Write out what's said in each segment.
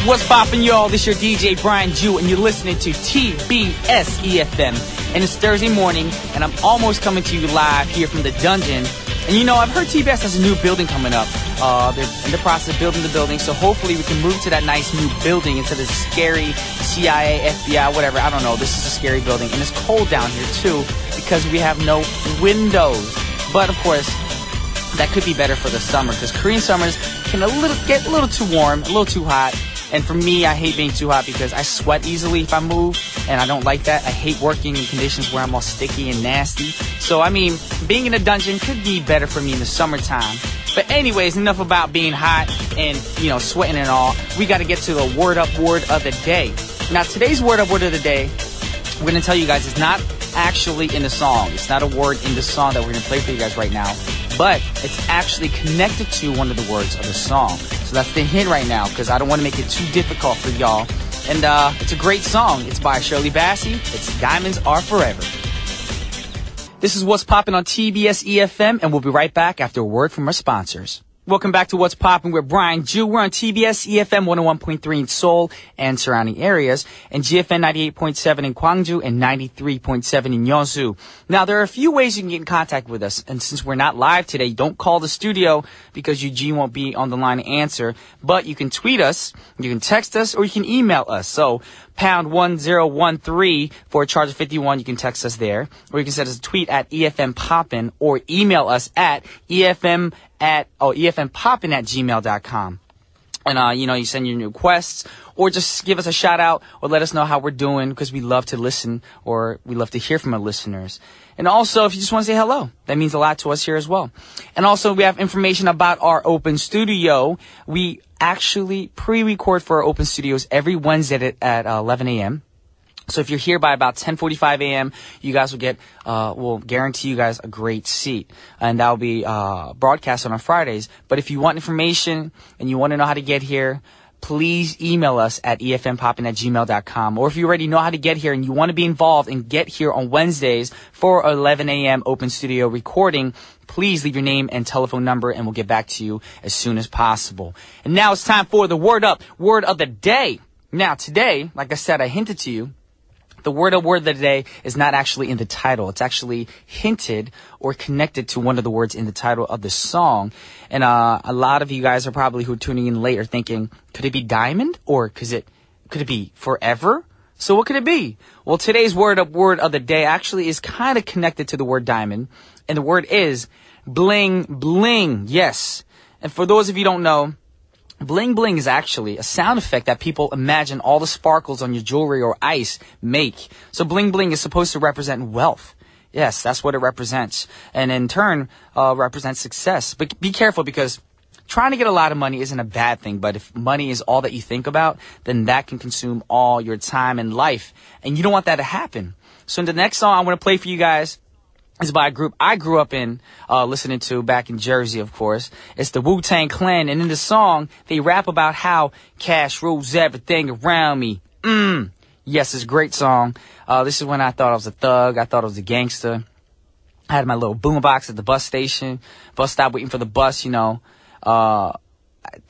What's poppin', y'all? This is your DJ Brian Jew, and you're listening to TBS efm. And it's Thursday morning, and I'm almost coming to you live here from the dungeon. And you know, I've heard TBS has a new building coming up. They're in the process of building the building, so hopefully we can move to that nice new building instead of this scary CIA, FBI, whatever. I don't know. This is a scary building, and it's cold down here too because we have no windows. But of course, that could be better for the summer because Korean summers can get a little too warm, a little too hot. And for me, I hate being too hot because I sweat easily if I move, and I don't like that. I hate working in conditions where I'm all sticky and nasty. So, I mean, being in a dungeon could be better for me in the summertime. But anyways, enough about being hot and, you know, sweating and all. We got to get to the word up word of the day. Now, today's word up word of the day, we're going to tell you guys, it's not actually in the song. It's not a word in the song that we're going to play for you guys right now. But it's actually connected to one of the words of the song. So that's the hint right now, because I don't want to make it too difficult for y'all. And it's a great song. It's by Shirley Bassey. It's Diamonds Are Forever. This is What's Poppin' on TBS efm, and we'll be right back after a word from our sponsors. Welcome back to What's Poppin' with Brian Jew. We're on TBS efm 101.3 in Seoul and surrounding areas, and GFN 98.7 in Gwangju and 93.7 in Yeosu. Now, there are a few ways you can get in contact with us, and since we're not live today, don't call the studio because Eugene won't be on the line to answer, but you can tweet us, you can text us, or you can email us. So, pound 1013 for a charge of 51. You can text us there, or you can send us a tweet at EFM Poppin, or email us at efmpoppin at gmail.com. And, you send your requests, or just give us a shout out, or let us know how we're doing, because we love to listen, or we love to hear from our listeners. And also, if you just want to say hello, that means a lot to us here as well. And also, we have information about our open studio. We actually pre-record for our open studios every Wednesday at 11 a.m. So if you're here by about 10:45 a.m., you guys will get, we'll guarantee you guys a great seat. And that will be broadcast on Fridays. But if you want information and you want to know how to get here, please email us at efmpoppin at gmail.com. Or if you already know how to get here and you want to be involved and get here on Wednesdays for 11 a.m. open studio recording, please leave your name and telephone number, and we'll get back to you as soon as possible. And now it's time for the word of the day. Now, today, like I said, I hinted to you, the word of the day is not actually in the title. It's actually hinted or connected to one of the words in the title of the song. And a lot of you guys are probably who are tuning in late are thinking, could it be diamond, or could it be forever? So what could it be? Well, today's word of the day actually is kind of connected to the word diamond, and the word is bling bling. Yes. And for those of you who don't know, bling bling is actually a sound effect that people imagine all the sparkles on your jewelry or ice make. So bling bling is supposed to represent wealth. Yes, that's what it represents. And in turn, represents success. But be careful, because trying to get a lot of money isn't a bad thing. But if money is all that you think about, then that can consume all your time and life. And you don't want that to happen. So in the next song I want to play for you guys is by a group I grew up in, listening to back in Jersey, of course. It's the Wu-Tang Clan, and in the song, they rap about how cash rules everything around me. Yes, it's a great song. This is when I thought I was a thug. I thought I was a gangster. I had my little boombox at the bus stop waiting for the bus, I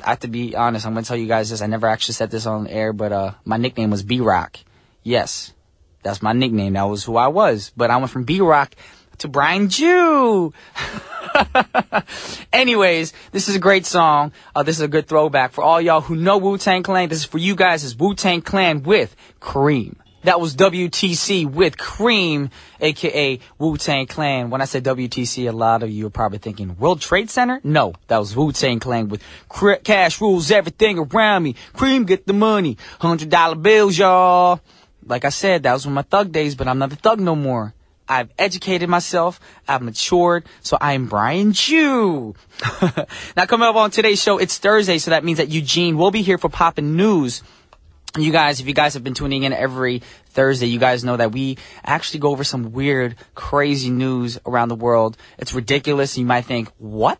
have to be honest, I'm going to tell you guys this. I never actually said this on air, but my nickname was B-Rock. Yes, that's my nickname. That was who I was. But I went from B-Rock to Brian Jew. Anyways, this is a great song. This is a good throwback. For all y'all who know Wu-Tang Clan, this is for you guys. It's Wu-Tang Clan with Cream. That was WTC with Cream, a.k.a. Wu-Tang Clan. When I said WTC, a lot of you are probably thinking World Trade Center? No, that was Wu-Tang Clan with cash rules everything around me. Cream, get the money. $100 bills, y'all. Like I said, that was one of my thug days, but I'm not a thug no more. I've educated myself. I've matured. So I am Brian Jew. Now, coming up on today's show, it's Thursday, so that means that Eugene will be here for Poppin' News. You guys, if you guys have been tuning in every Thursday, you guys know that we actually go over some weird, crazy news around the world. It's ridiculous. You might think, what?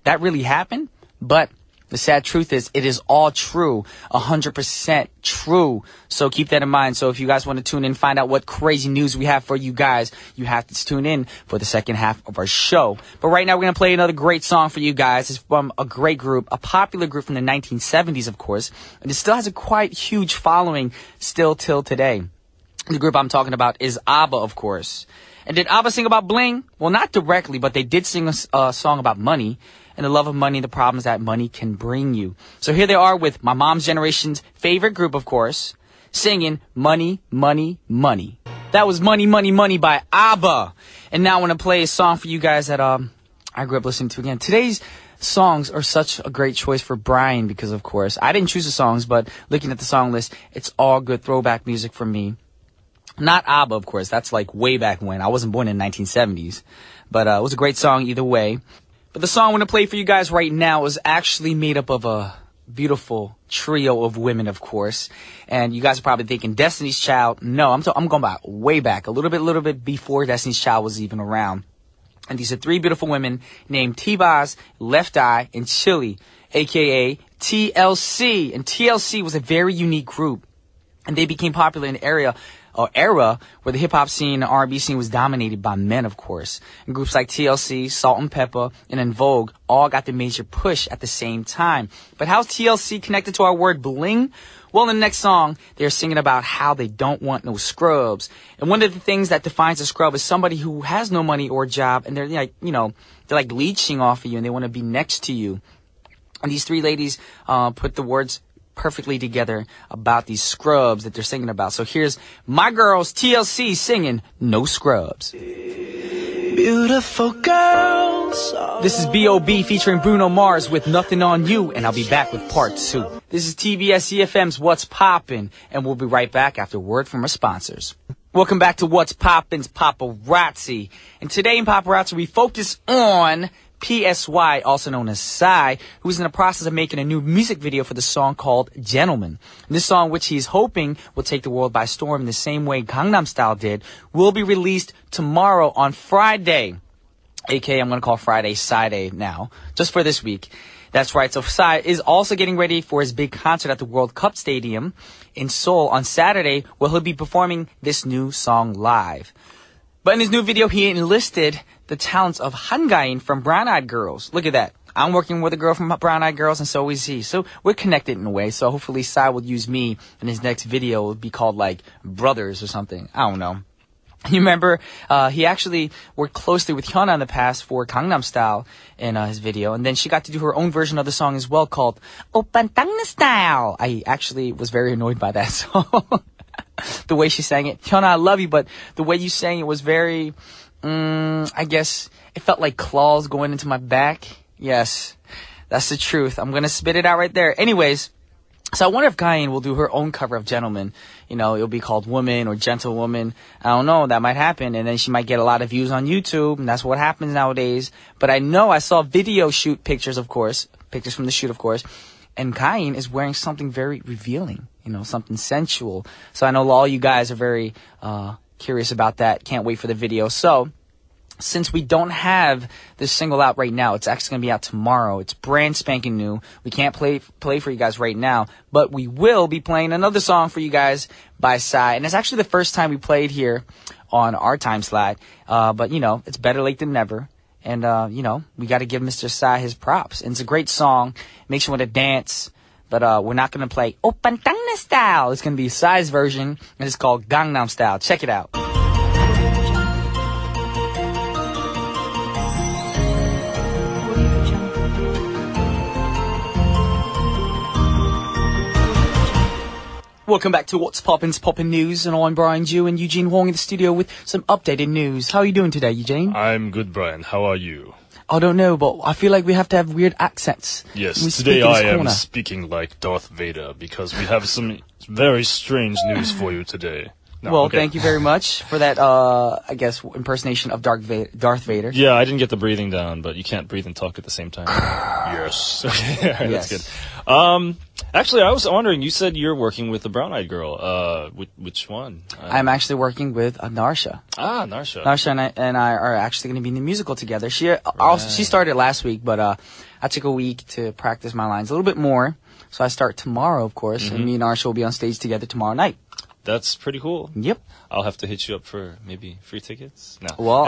That really happened? But The sad truth is, it is all true. 100% true. So keep that in mind. So if you guys want to tune in, find out what crazy news we have for you guys, you have to tune in for the second half of our show. But right now, we're going to play another great song for you guys. It's from a great group, a popular group from the 1970s, of course. And it still has a quite huge following still till today. The group I'm talking about is ABBA, of course. And did ABBA sing about bling? Well, not directly, but they did sing a song about money and the love of money and the problems that money can bring you. So here they are with my mom's generation's favorite group, of course, singing Money, Money, Money. That was Money, Money, Money by ABBA. And now I want to play a song for you guys that I grew up listening to again. Today's songs are such a great choice for Brian because, of course, I didn't choose the songs, but looking at the song list, it's all good throwback music for me. Not ABBA, of course. That's like way back when. I wasn't born in the 1970s. But it was a great song either way. But the song I'm going to play for you guys right now is actually made up of a beautiful trio of women, of course. And you guys are probably thinking Destiny's Child. No, I'm going back way back. A little bit before Destiny's Child was even around. And these are three beautiful women named T-Boz, Left Eye, and Chili, a.k.a. TLC. And TLC was a very unique group. And they became popular in the era where the hip-hop scene and R&B scene was dominated by men, of course. And groups like TLC, Salt and Pepper, and En Vogue all got the major push at the same time. But how's TLC connected to our word bling? Well, in the next song, they're singing about how they don't want no scrubs. And one of the things that defines a scrub is somebody who has no money or job, and they're like, they're like leeching off of you, and they want to be next to you. And these three ladies put the words perfectly together about these scrubs that they're singing about. So here's my girls, TLC, singing No Scrubs. Beautiful girls. This is B.O.B. featuring Bruno Mars with Nothing on You, and I'll be back with part 2. This is TBS efm's What's Poppin', and we'll be right back after a word from our sponsors. Welcome back to What's Poppin's Paparazzi. And today in Paparazzi, we focus on PSY, also known as Psy, who's in the process of making a new music video for the song called Gentleman. And this song, which he's hoping will take the world by storm in the same way Gangnam Style did, will be released tomorrow on Friday. AKA, I'm going to call Friday Psy Day now, just for this week. That's right. So Psy is also getting ready for his big concert at the World Cup Stadium in Seoul on Saturday, where he'll be performing this new song live. But in his new video, he enlisted the talents of Hangain from Brown Eyed Girls. Look at that. I'm working with a girl from Brown Eyed Girls, and so is he. So we're connected in a way. So hopefully Psy will use me in his next video. It'll be called like Brothers or something. I don't know. You remember, he actually worked closely with Hyuna in the past for Gangnam Style in his video. And then she got to do her own version of the song as well called Oppan Gangnam Style. I actually was very annoyed by that song. The way she sang it. Hyuna, I love you, but the way you sang it was very, I guess it felt like claws going into my back. Yes, that's the truth. I'm going to spit it out right there. Anyways, so I wonder if Gain will do her own cover of Gentleman. It'll be called Woman or Gentlewoman. I don't know. That might happen. And then she might get a lot of views on YouTube. And that's what happens nowadays. But I know I saw video shoot pictures, of course. Pictures from the shoot, of course. And Gain is wearing something very revealing. Something sensual. So I know all you guys are very curious about that. Can't wait for the video. So since we don't have this single out right now, it's actually going to be out tomorrow. It's brand spanking new. We can't play for you guys right now, but we will be playing another song for you guys by Psy. And it's actually the first time we played here on our time slot. But, it's better late than never. And, we got to give Mr. Psy his props. And it's a great song. Makes you want to dance. But we're not going to play Oppan Gangnam Style. It's going to be Psy's version, and it's called Gangnam Style. Check it out. Welcome back to What's Poppin's Poppin' News, and I'm Brian Ju and Eugene Huang in the studio with some updated news. How are you doing today, Eugene? I'm good, Brian. How are you? I don't know, but I feel like we have to have weird accents. Yes, today I am speaking like Darth Vader because we have some very strange news for you today. No, Well, okay. thank you very much for that, I guess, impersonation of Darth Vader. Yeah, I didn't get the breathing down, but you can't breathe and talk at the same time. Yes. Okay, all right, Yes. that's good. Actually, I was wondering, you said you're working with the brown-eyed girl. Which one? I'm actually working with Narsha. Narsha. Narsha and I are actually going to be in the musical together. She started last week, but I took a week to practice my lines a little bit more. So I start tomorrow, of course, and me and Narsha will be on stage together tomorrow night. That's pretty cool. Yep. I'll have to hit you up for maybe free tickets. No. Well,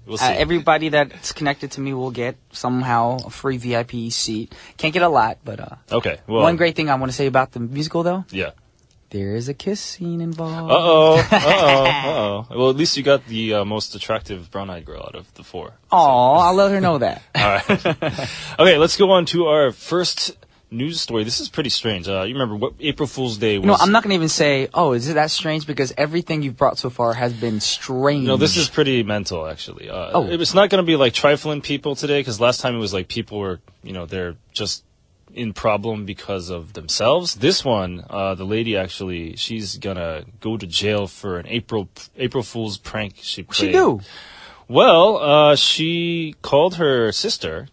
We'll see. everybody that's connected to me will get somehow a free VIP seat. Can't get a lot, but Okay. Well, one great thing I want to say about the musical, though, Yeah. there is a kiss scene involved. Uh-oh. Well, at least you got the most attractive brown-eyed girl out of the four. Aw, I'll let her know that. All right. Okay, let's go on to our first news story. This is pretty strange. You remember what April Fool's Day was? No, I'm not going to even say, is it that strange? Because everything you've brought so far has been strange. No, this is pretty mental, actually. Oh. It's not going to be like trifling people today, because last time it was like people were, they're just in problem because of themselves. This one, the lady actually, she's gonna go to jail for an April Fool's prank she played. What'd she do? Well, she called her sister,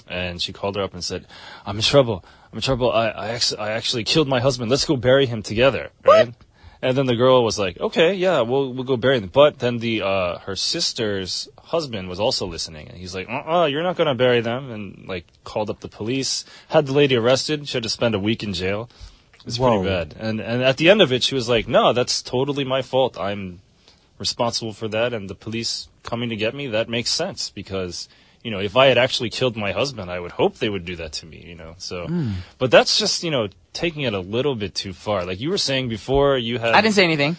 and she called her up and said, I'm in trouble. I actually killed my husband. Let's go bury him together. Right? And then the girl was like, okay, yeah, we'll go bury them. But then her sister's husband was also listening. And he's like, you're not going to bury them. And like called up the police, had the lady arrested. She had to spend a week in jail. It's Whoa. pretty bad. And at the end of it, she was like, no, that's totally my fault. I'm responsible for that. And the police coming to get me, that makes sense because if I had actually killed my husband, I would hope they would do that to me, So, but that's just, taking it a little bit too far. Like you were saying before, you had. I didn't say anything.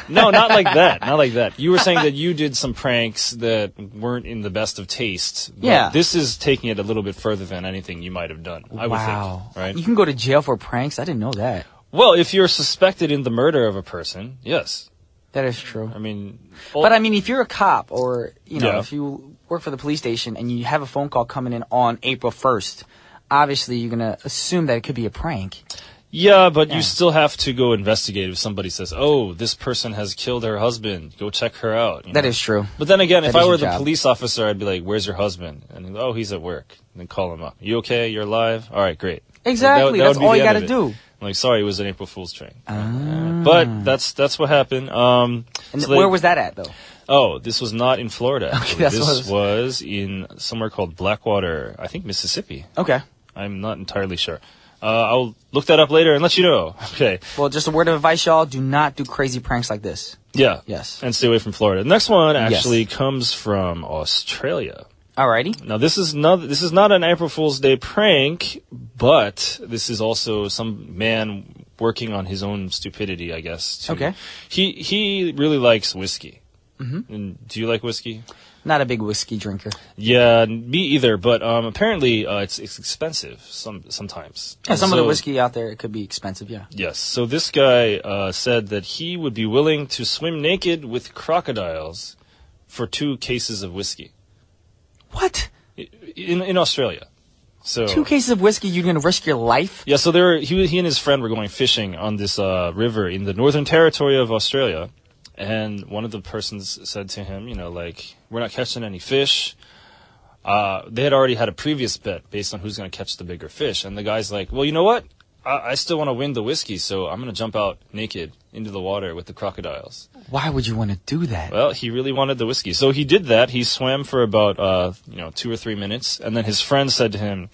No, not like that. Not like that. You were saying that you did some pranks that weren't in the best of taste. But Yeah. This is taking it a little bit further than anything you might have done. I would think. Right. You can go to jail for pranks? I didn't know that. Well, if you're suspected in the murder of a person, yes. That is true. I mean. But I mean, if you're a cop or, Yeah. if you work for the police station and you have a phone call coming in on April 1st, obviously you're going to assume that it could be a prank. Yeah, but Yeah. you still have to go investigate if somebody says, oh, this person has killed her husband. Go check her out. That is true. But then again, if That I is were your the job. police officer, I'd be like, where's your husband? And oh, he's at work. And then call him up. You okay? You're alive? All right, great. Exactly. That That's would be all the you end got to of it. do. I'm like, sorry, it was an April Fool's prank. But that's what happened. And so where was that at, though? Oh, this was not in Florida. Actually. that's what This it was in somewhere called Blackwater, I think Mississippi. Okay. I'm not entirely sure. I'll look that up later and let you know. Okay. Well, just a word of advice, y'all. Do not do crazy pranks like this. Yeah. Yes. And stay away from Florida. The next one actually comes from Australia. Alrighty. Now this is not an April Fool's Day prank, but this is also some man working on his own stupidity, I guess. Okay. He really likes whiskey. Mm-hmm. And do you like whiskey? Not a big whiskey drinker. Yeah, me either. But apparently it's expensive sometimes. Yeah, some of So- the whiskey out there, it could be expensive, yeah. Yes. So this guy said that he would be willing to swim naked with crocodiles for 2 cases of whiskey What? in Australia. So 2 cases of whiskey, you're going to risk your life? yeah. So he and his friend were going fishing on this river in the Northern Territory of Australia, and one of the persons said to him, like, we're not catching any fish. They had already had a previous bet based on who's going to catch the bigger fish, and the guy's like, well, you know what? I still want to win the whiskey, so I'm going to jump out naked into the water with the crocodiles. Why would you want to do that? Well, he really wanted the whiskey. So he did that. He swam for about, 2 or 3 minutes. And then his friend said to him,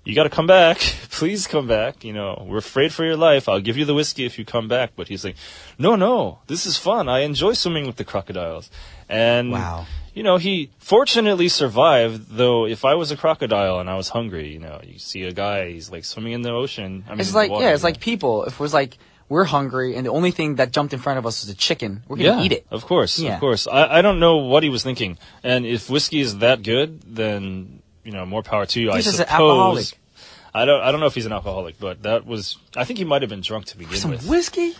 you got to come back. Please come back. We're afraid for your life. I'll give you the whiskey if you come back. But he's like, no, this is fun. I enjoy swimming with the crocodiles. And, Wow. He fortunately survived, though if I was a crocodile and I was hungry, you see a guy, he's like swimming in the ocean. I mean, It's in the like, water, it's like people. If it was like, we're hungry and the only thing that jumped in front of us was a chicken, we're going to eat it. Of course, Yeah. of course. I don't know what he was thinking. And if whiskey is that good, then, more power to you, He's I just an suppose. alcoholic. I don't know if he's an alcoholic, but I think he might have been drunk to begin Some with. whiskey?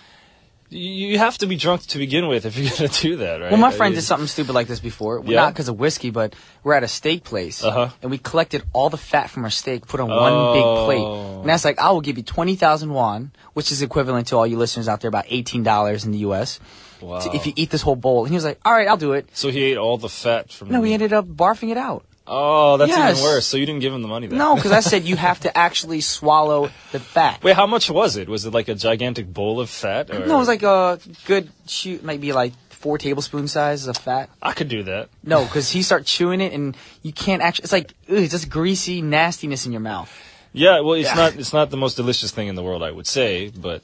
You have to be drunk to begin with if you're going to do that, right? Well, my friend did something stupid like this before. Yeah? Not because of whiskey, but we're at a steak place. Uh-huh. And we collected all the fat from our steak, put on one big plate. And that's like, I will give you 20,000 won, which is equivalent to all you listeners out there, about $18 in the U.S. Wow. if you eat this whole bowl. And he was like, all right, I'll do it. So he ate all the fat from No, the he meat. ended up barfing it out. Oh, that's Yes. even worse. So you didn't give him the money then? No, because I said you have to actually swallow the fat. Wait, how much was it? Was it like a gigantic bowl of fat? Or? No, it was like a good maybe like 4 tablespoon size of fat. I could do that. No, because he started chewing it and you can't actually. It's like it's just greasy nastiness in your mouth. Yeah, well, it's not the most delicious thing in the world, I would say, but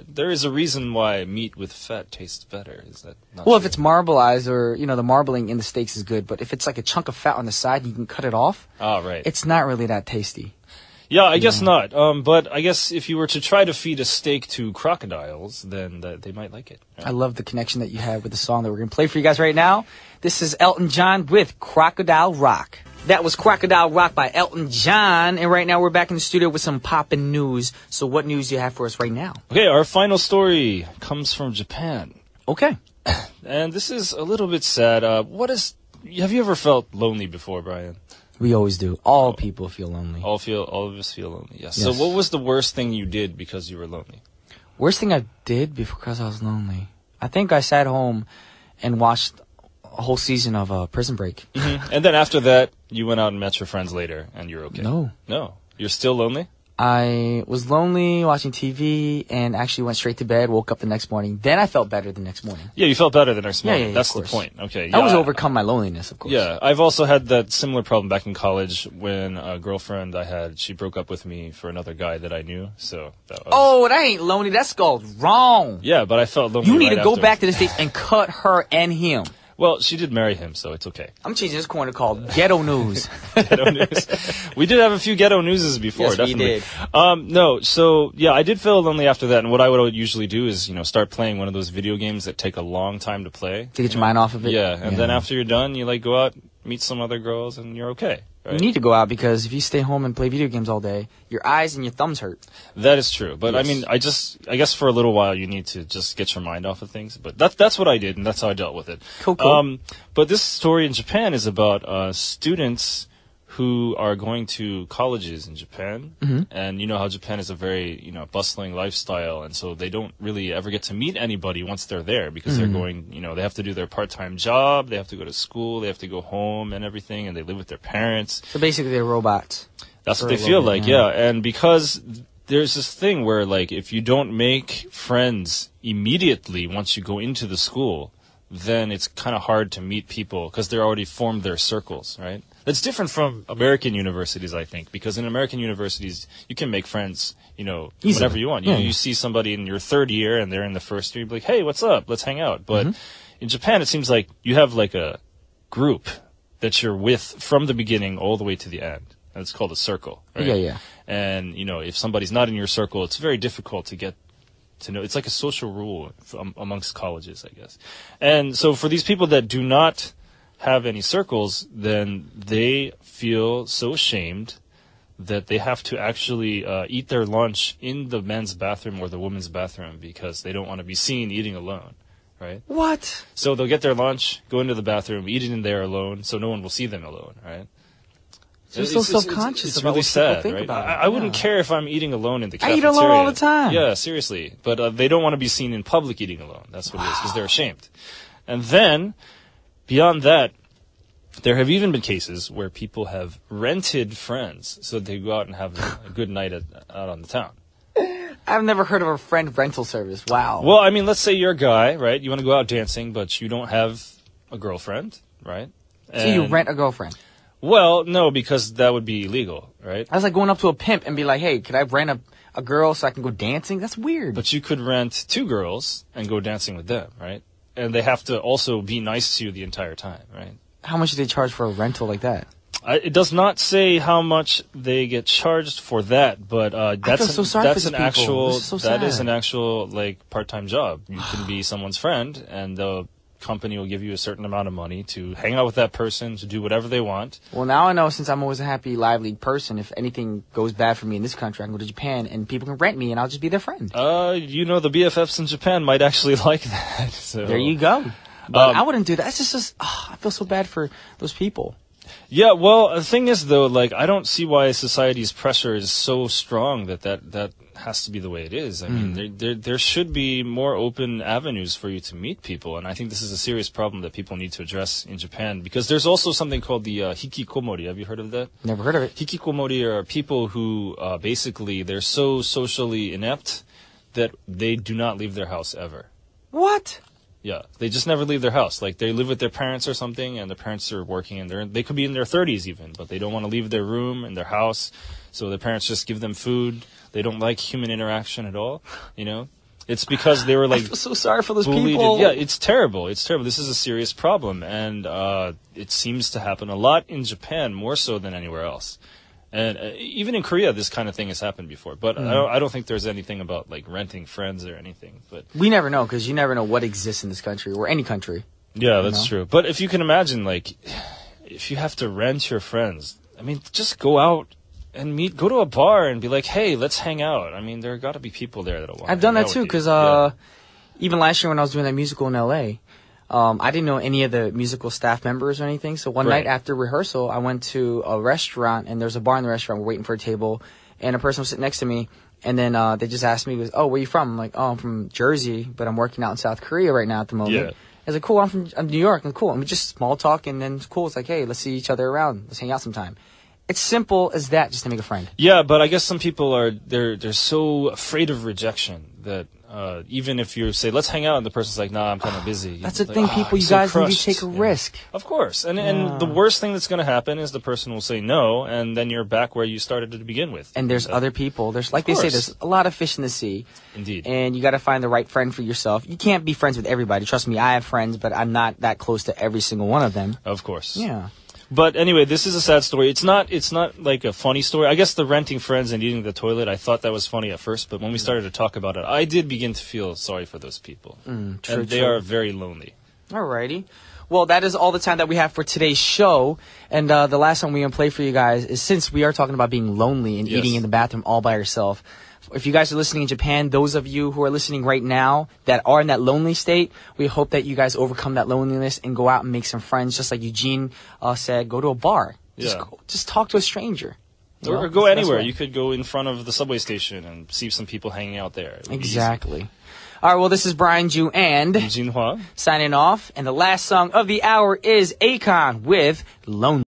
there is a reason why meat with fat tastes better. Is that not Well, true? if it's marbleized or the marbling in the steaks is good, but if it's like a chunk of fat on the side and you can cut it off, Oh, right. it's not really that tasty. Yeah, I guess not. But I guess if you were to try to feed a steak to crocodiles, then they might like it. I love the connection that you have with the song that we're going to play for you guys right now. This is Elton John with Crocodile Rock. That was Crocodile Rock by Elton John. And right now we're back in the studio with some Poppin' news. So what news do you have for us right now? Okay, our final story comes from Japan. Okay. And this is a little bit sad. Have you ever felt lonely before, Brian? We always do. All people feel lonely. All of us feel lonely, yes. Yes. So what was the worst thing you did because you were lonely? Worst thing I did because I was lonely. I think I sat home and watched a whole season of Prison Break. And then after that, you went out and met your friends later, and you're okay. No. You're still lonely? I was lonely watching TV and actually went straight to bed, woke up the next morning. Then I felt better the next morning. Yeah, you felt better the next morning. yeah, That's of the course. point. Okay. I was yeah, overcome my loneliness, of course. Yeah, I've also had that similar problem back in college when a girlfriend I had, she broke up with me for another guy that I knew. So that was, Oh, that ain't lonely. That's called wrong. yeah, but I felt lonely. You need right to go after. back to the States and cut her and him. Well, she did marry him, so it's okay. I'm changing this corner called Ghetto News. Ghetto news. We did have a few ghetto newses before. Yes, we definitely. did. No, so yeah, I did feel lonely after that. And what I would usually do is, start playing one of those video games that take a long time to play. To get your mind off of it? Yeah, and then after you're done, you go out, meet some other girls, and you're okay. You Right? need to go out because if you stay home and play video games all day, your eyes and your thumbs hurt. That is true. But Yes. I mean, I guess for a little while you need to just get your mind off of things. But that's what I did, and that's how I dealt with it. Cool. But this story in Japan is about students who are going to colleges in Japan. Mm-hmm. And you know how Japan is a very, bustling lifestyle. And so they don't really ever get to meet anybody once they're there because they're going, they have to do their part-time job. They have to go to school. They have to go home and everything. And they live with their parents. So basically, they're robots. That's For what a they feel little bit, like, yeah. yeah. And because there's this thing where, if you don't make friends immediately once you go into the school, then it's kind of hard to meet people because they're already formed their circles, right? That's different from American universities, I think, because in American universities, you can make friends, whenever you want. Yeah. You see somebody in your third year and they're in the first year, you'd be like, hey, what's up? Let's hang out. But in Japan, it seems like you have a group that you're with from the beginning all the way to the end. And it's called a circle, right? Yeah. And, if somebody's not in your circle, it's very difficult to get to know. It's like a social rule amongst colleges, I guess. And so for these people that do not have any circles, then they feel so ashamed that they have to actually eat their lunch in the men's bathroom or the women's bathroom because they don't want to be seen eating alone, right? What? So they'll get their lunch, go into the bathroom, eat it in there alone, so no one will see them alone, right? You're so self-conscious It's about really what people sad, think right? about it. I wouldn't Yeah. care if I'm eating alone in the I eat cafeteria. alone all the time. Yeah, seriously. But they don't want to be seen in public eating alone. That's what it is, because they're ashamed. And then, beyond that, there have even been cases where people have rented friends so they go out and have a good night out on the town. I've never heard of a friend rental service. Wow. Well, I mean, let's say you're a guy, right? You want to go out dancing, but you don't have a girlfriend, right? So you And- rent a girlfriend. Well, no, because that would be illegal, right? I was like going up to a pimp and be like, hey, could I rent a girl so I can go dancing? That's weird. But you could rent 2 girls and go dancing with them, right? And they have to also be nice to you the entire time, right? How much do they charge for a rental like that? It does not say how much they get charged for that, but that's feel so sorry for that's these an people. actual This is so that is sad. an actual part-time job. You can be someone's friend, and the company will give you a certain amount of money to hang out with that person, to do whatever they want. Well, now I know since I'm always a happy, lively person, if anything goes bad for me in this country, I can go to Japan and people can rent me and I'll just be their friend. The BFFs in Japan might actually like that. So. There you go. But I wouldn't do that. It's just I feel so bad for those people. Yeah, well, the thing is, though, like, I don't see why society's pressure is so strong that has to be the way it is. I mean, there should be more open avenues for you to meet people, and I think this is a serious problem that people need to address in Japan, because there's also something called the hikikomori. Have you heard of that? Never heard of it. Hikikomori are people who, basically, they're so socially inept that they do not leave their house ever. What? Yeah, they just never leave their house. Like, they live with their parents or something, and their parents are working, and they could be in their 30s even, but they don't want to leave their room and their house, so their parents just give them food. They don't like human interaction at all, you know? It's because they were, like, I feel so sorry for those bullied. people. Yeah, it's terrible. It's terrible. This is a serious problem, and it seems to happen a lot in Japan, more so than anywhere else. And even in Korea, this kind of thing has happened before. But I don't think there's anything about, like, renting friends or anything. But we never know, because you never know what exists in this country or any country. yeah, that's true. But if you can imagine, like, if you have to rent your friends, I mean, just go out and go to a bar and be like, hey, let's hang out. I mean, there got to be people there that'll want to I've done hang that out too, with you. because even last year when I was doing that musical in LA, I didn't know any of the musical staff members or anything. So one Right. night after rehearsal, I went to a restaurant, and there's a bar in the restaurant. We're waiting for a table, and a person was sitting next to me. And then they just asked me, "Oh, where you from?" I'm like, "Oh, I'm from Jersey, but I'm working out in South Korea right now at the moment." Yeah. I was like, "Cool, I'm from New York." And cool. I mean, just small talk, and then it's cool. It's like, "Hey, let's see each other around. Let's hang out sometime." It's simple as that, just to make a friend. Yeah, but I guess some people they're so afraid of rejection that even if you say, let's hang out, and the person's like, nah, I'm kind of busy. That's the Like, thing, people. I'm You so guys need to crushed. take a Yeah. risk. Of course. And the worst thing that's going to happen is the person will say no, and then you're back where you started to begin with. And there's other people. There's, like they say, course. there's a lot of fish in the sea. Indeed. And you got to find the right friend for yourself. You can't be friends with everybody. Trust me, I have friends, but I'm not that close to every single one of them. Of course. Yeah. But anyway, this is a sad story. It's not like a funny story. I guess the renting friends and eating the toilet, I thought that was funny at first, but when we started to talk about it, I did begin to feel sorry for those people. True, and they true. are very lonely. Alrighty. Well, that is all the time that we have for today's show. And the last song we're going to play for you guys is, since we are talking about being lonely and Yes. eating in the bathroom all by yourself. If you guys are listening in Japan, those of you who are listening right now that are in that lonely state, we hope that you guys overcome that loneliness and go out and make some friends. Just like Eugene said, go to a bar. Yeah. Just talk to a stranger. You know? Or go That's the best anywhere. way. You could go in front of the subway station and see some people hanging out there. It would be easy. Exactly. All right, well, this is Brian Ju and Jinhua. signing off. And the last song of the hour is Akon with Lonely.